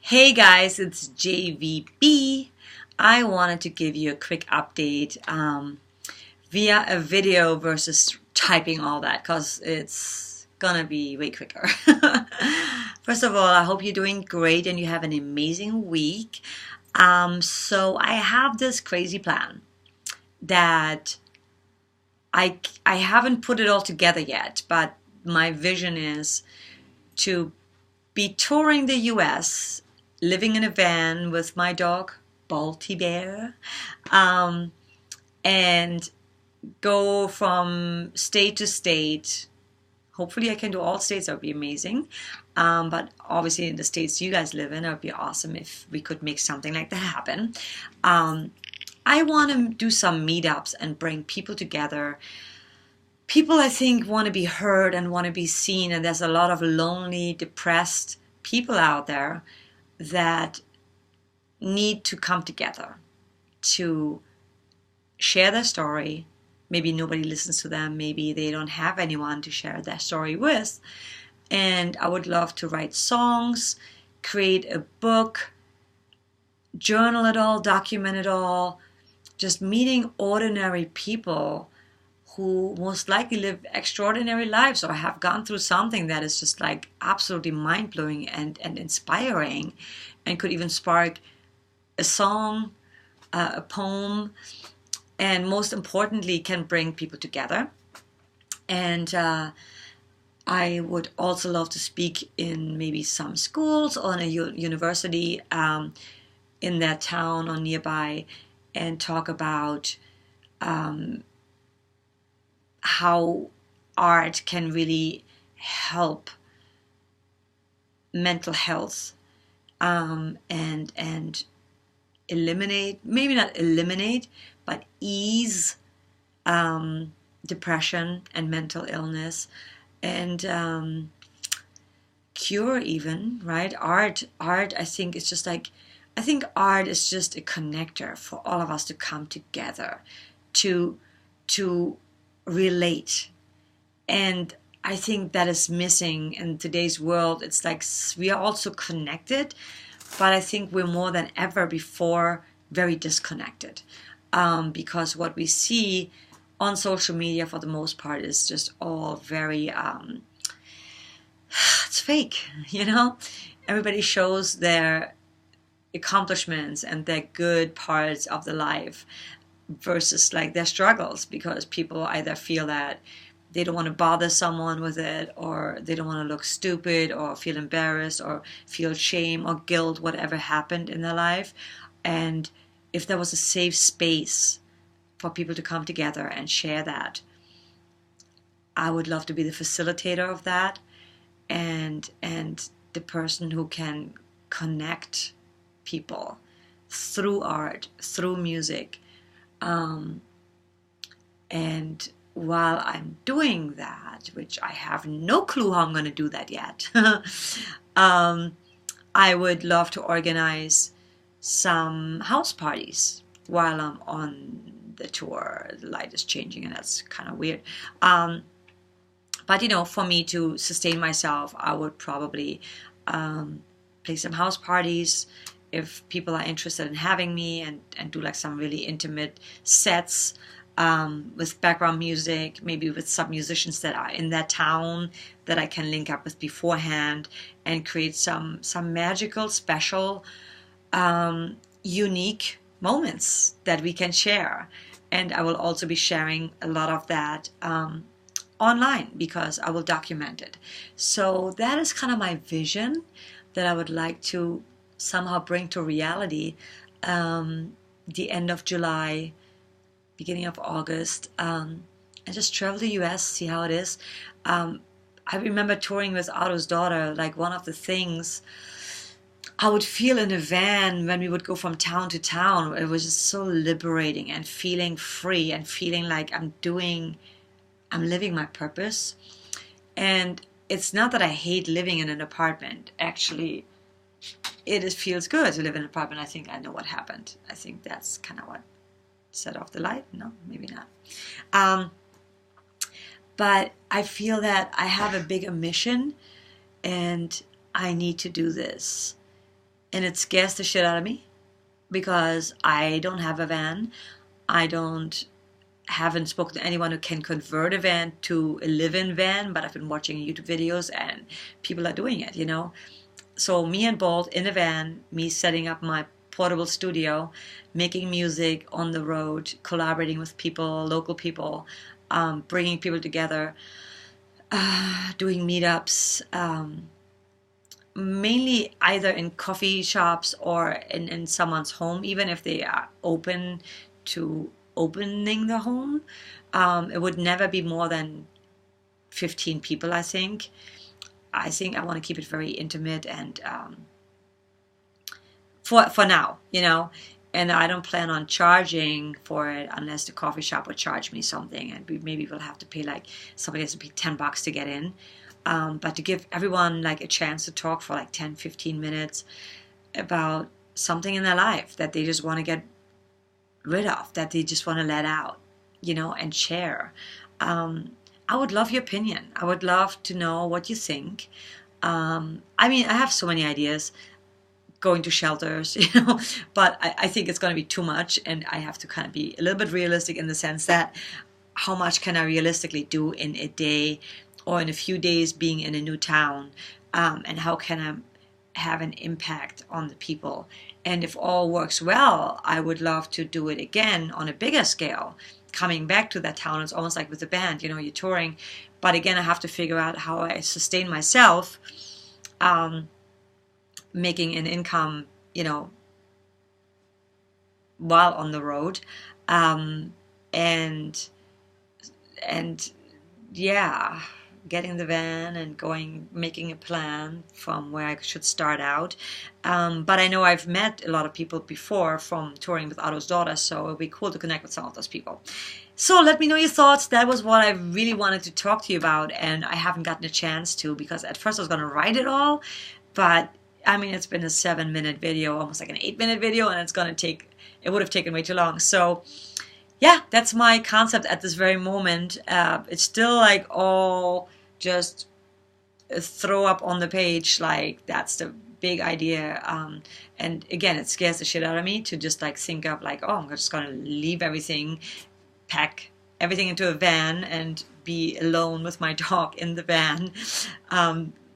Hey guys, it's JVB. I wanted to give you a quick update via a video versus typing all that because it's gonna be way quicker. First of all, I hope you're doing great and you have an amazing week. So I have this crazy plan that I haven't put it all together yet, but my vision is to be touring the US, living in a van with my dog, Balti Bear, um, and go from state to state. Hopefully, I can do all states. That would be amazing. But obviously, in the states you guys live in, it would be awesome if we could make something like that happen. Um, I want to do some meetups and bring people together. People, I think, want to be heard and want to be seen, and there's a lot of lonely, depressed people out there that need to come together to share their story. Maybe nobody listens to them, maybe they don't have anyone to share their story with. And I would love to write songs, create a book, journal it all, document it all, just meeting ordinary people who most likely live extraordinary lives or have gone through something that is just like absolutely mind-blowing and inspiring and could even spark a song, a poem, and most importantly can bring people together. And I would also love to speak in maybe some schools or in a university in that town or nearby and talk about how art can really help mental health and eliminate, maybe not eliminate, but ease depression and mental illness and cure even, right? Art, I think it's just like, I think art is just a connector for all of us to come together, to relate. And I think that is missing in today's world. It's like we are also connected, but I think we're more than ever before very disconnected because what we see on social media for the most part is just all very it's fake, you know. Everybody shows their accomplishments and their good parts of the life versus like their struggles, because people either feel that they don't want to bother someone with it, or they don't want to look stupid or feel embarrassed or feel shame or guilt, whatever happened in their life. And if there was a safe space for people to come together and share that, I would love to be the facilitator of that and the person who can connect people through art, through music. And while I'm doing that, which I have no clue how I'm going to do that yet, I would love to organize some house parties while I'm on the tour. The light is changing and that's kind of weird. But you know, for me to sustain myself, I would probably play some house parties if people are interested in having me, and do like some really intimate sets with background music, maybe with some musicians that are in that town that I can link up with beforehand and create some magical, special, unique moments that we can share. And I will also be sharing a lot of that online because I will document it. So that is kind of my vision that I would like to somehow bring to reality the end of July, beginning of August, and just travel the US, see how it is. I remember touring with Otto's daughter, like one of the things I would feel in a van when we would go from town to town, it was just so liberating and feeling free and feeling like I'm living my purpose. And it's not that I hate living in an apartment. Actually, it feels good to live in an apartment. I think I know what happened. I think that's kind of what set off the light. No, maybe not. But I feel that I have a bigger mission and I need to do this. and it scares the shit out of me because I don't have a van. I don't haven't spoken to anyone who can convert a van to a live-in van, but I've been watching YouTube videos and people are doing it, you know. So me and Bolt in a van, me setting up my portable studio, making music on the road, collaborating with people, local people, bringing people together, doing meetups, mainly either in coffee shops or in someone's home, even if they are open to opening the home. It would never be more than 15 people, I think. I want to keep it very intimate and for now, you know. And I don't plan on charging for it unless the coffee shop would charge me something, and maybe we'll have to pay like somebody has to pay $10 to get in. But to give everyone like a chance to talk for like 10, 15 minutes about something in their life that they just want to get rid of, that they just want to let out, you know, and share. I would love your opinion. I would love to know what you think. I mean, I have so many ideas going to shelters, you know, but I think it's going to be too much, and I have to kind of be a little bit realistic in the sense that how much can I realistically do in a day or in a few days being in a new town, and how can I have an impact on the people. And if all works well, I would love to do it again on a bigger scale, coming back to that town. It's almost like with the band, you know, you're touring, but again, I have to figure out how I sustain myself, making an income, you know, while on the road, and yeah, getting the van and going, making a plan from where I should start out. But I know I've met a lot of people before from touring with Otto's daughter, so it'll be cool to connect with some of those people. So let me know your thoughts. That was what I really wanted to talk to you about, and I haven't gotten a chance to, because at first I was going to write it all, but I mean, it's been a 7-minute video, almost like an 8-minute video, and it would have taken way too long. So yeah, that's my concept at this very moment. It's still like all just throw up on the page, like that's the big idea. And again, it scares the shit out of me to just like think of like, oh, I'm just gonna leave everything, pack everything into a van and be alone with my dog in the van.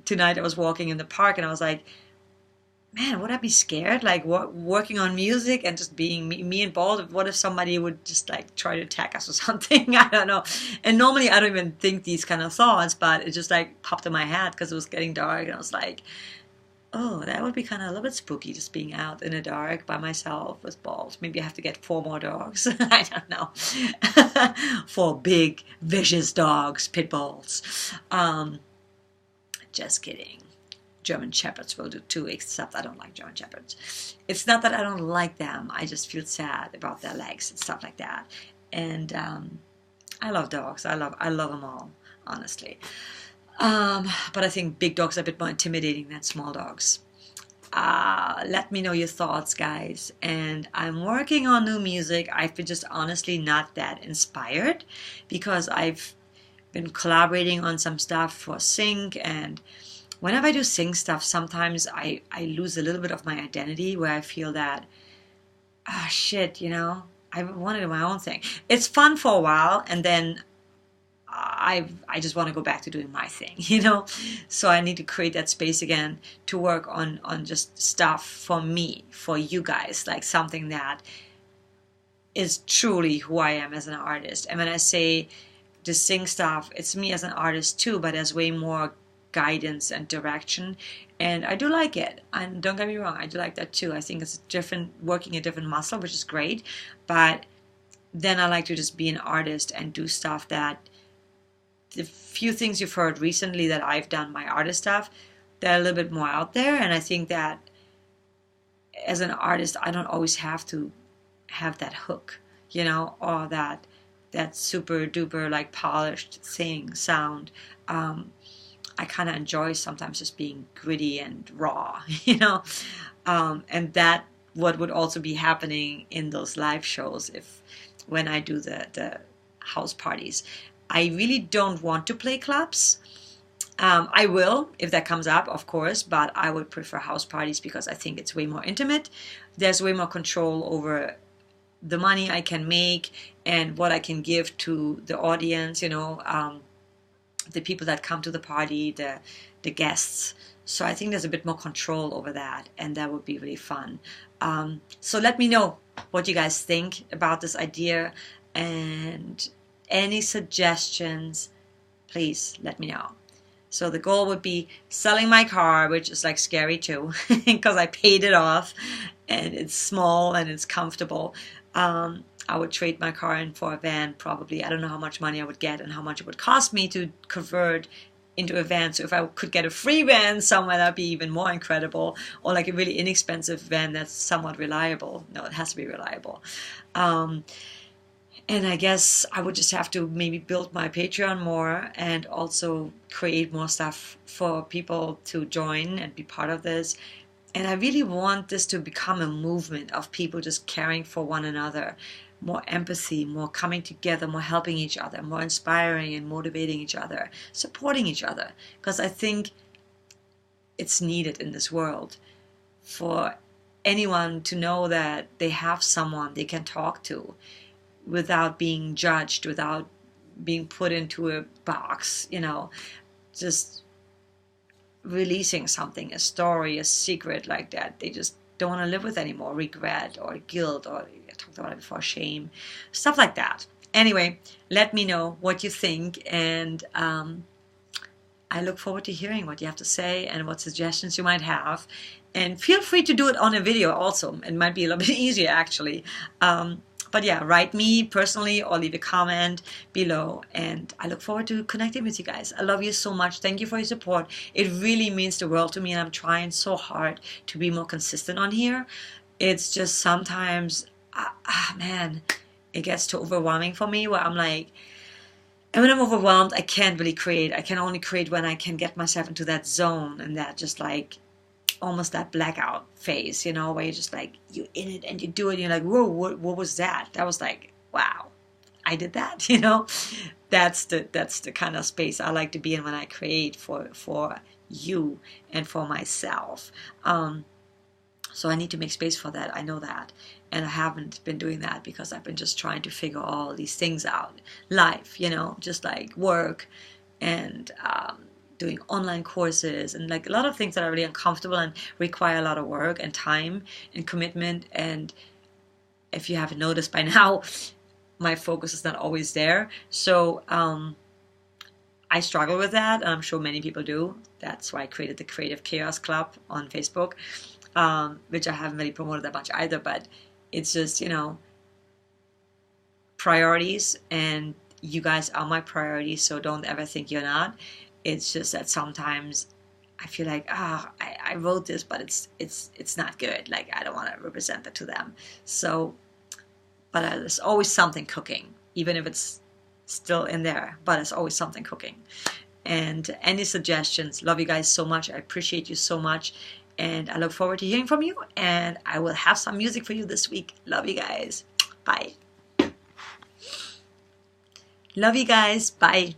Tonight I was walking in the park and I was like, man, would I be scared? Like working on music and just being me and Bald. What if somebody would just like try to attack us or something? I don't know. And normally I don't even think these kind of thoughts, but it just like popped in my head because it was getting dark, and I was like, oh, that would be kind of a little bit spooky, just being out in the dark by myself with Bald. Maybe I have to get 4 more dogs. I don't know. 4 big, vicious dogs, pit bulls. Just kidding. German Shepherds will do too, except I don't like German Shepherds. It's not that I don't like them. I just feel sad about their legs and stuff like that. And I love dogs. I love them all, honestly. But I think big dogs are a bit more intimidating than small dogs. Let me know your thoughts, guys. And I'm working on new music. I've been just honestly not that inspired because I've been collaborating on some stuff for Sync, and whenever I do Sing stuff, sometimes I lose a little bit of my identity, where I feel that, shit, you know, I want to do my own thing. It's fun for a while, and then I just want to go back to doing my thing, you know. So I need to create that space again to work on just stuff for me, for you guys, like something that is truly who I am as an artist. And when I say the Sing stuff, it's me as an artist too, but there's way more guidance and direction, and I do like it. And don't get me wrong, I do like that too. I think it's working a different muscle, which is great. But then I like to just be an artist and do stuff that the few things you've heard recently that I've done, my artist stuff, they're a little bit more out there. And I think that as an artist, I don't always have to have that hook, you know, or that super duper like polished sound. I kind of enjoy sometimes just being gritty and raw, you know, and that what would also be happening in those live shows when I do the house parties. I really don't want to play clubs. I will, if that comes up, of course, but I would prefer house parties because I think it's way more intimate. There's way more control over the money I can make and what I can give to the audience, the people that come to the party, the guests. So I think there's a bit more control over that, and that would be really fun. So let me know what you guys think about this idea, and any suggestions, please let me know. So the goal would be selling my car, which is like scary too, because I paid it off and it's small and it's comfortable. I would trade my car in for a van probably. I don't know how much money I would get and how much it would cost me to convert into a van. So if I could get a free van somewhere, that'd be even more incredible. Or like a really inexpensive van that's somewhat reliable. No, it has to be reliable. And I guess I would just have to maybe build my Patreon more and also create more stuff for people to join and be part of this. And I really want this to become a movement of people just caring for one another. More empathy, more coming together, more helping each other, more inspiring and motivating each other, supporting each other. Because I think it's needed in this world for anyone to know that they have someone they can talk to without being judged, without being put into a box, just releasing something, a story, a secret like that they just don't want to live with anymore, regret or guilt, or I talked about it before, shame, stuff like that. Anyway, let me know what you think, and I look forward to hearing what you have to say and what suggestions you might have. And feel free to do it on a video also. It might be a little bit easier actually. But yeah, write me personally or leave a comment below, and I look forward to connecting with you guys. I love you so much. Thank you for your support. It really means the world to me, and I'm trying so hard to be more consistent on here. It's just sometimes, man, it gets too overwhelming for me where I'm like, and when I'm overwhelmed, I can't really create. I can only create when I can get myself into that zone and that just like almost that blackout phase, where you're just like, you're in it and you do it and you're like, whoa, what was that? That was like, wow, I did that, That's the kind of space I like to be in when I create for you and for myself. So I need to make space for that. I know that. And I haven't been doing that because I've been just trying to figure all these things out. Life, just like work and doing online courses and like a lot of things that are really uncomfortable and require a lot of work and time and commitment. And if you haven't noticed by now, my focus is not always there. So I struggle with that, and I'm sure many people do. That's why I created the Creative Chaos Club on Facebook, which I haven't really promoted that much either, but it's just, priorities, and you guys are my priorities, so don't ever think you're not. It's just that sometimes I feel like, I wrote this, but it's not good. Like, I don't want to represent that to them. So, but there's always something cooking, even if it's still in there, but there's always something cooking. And any suggestions, love you guys so much. I appreciate you so much. And I look forward to hearing from you. And I will have some music for you this week. Love you guys. Bye. Love you guys. Bye.